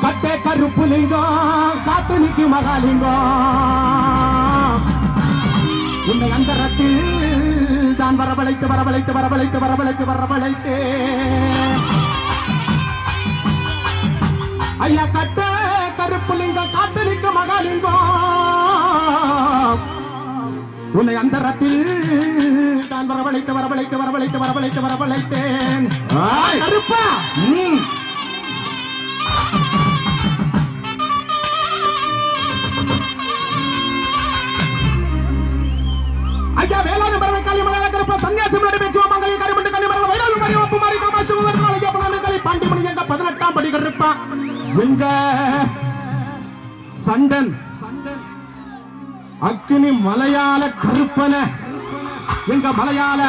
கட்டே கருப்பு லிங்கம் காத்து நிக்கு மகாலிங்கம் உன்னை அந்தரத்தில் தான் வரவழைத்து வரவழைத்து வரவழைத்து வரவழைத்து வரவழைத்து ஐயா கட்ட கருப்பு லிங்கம் காத்து நிக்கு மகாலிங்கம் உன்னை அந்தரத்தில் தான் வரவழைத்து வரவழைத்து வரவழைத்து வரவழைத்து வரவழைத்தேன் கருப்பா ஐயா வேளாண் பறவை காலி மலையாள கருப்பா சன்னியாசி முன்னாடி பேச்சுவா மங்கலி கருமண்டு கனி மரவ வைரால் மரி ஒப்பு மாரி காமாசி உவர் காலைய பலான கலி பாண்டி மணி எங்க 18ஆம் படி கருப்பா எங்க சண்டன் அக்னி மலையாள கருப்பன எங்க மலையாள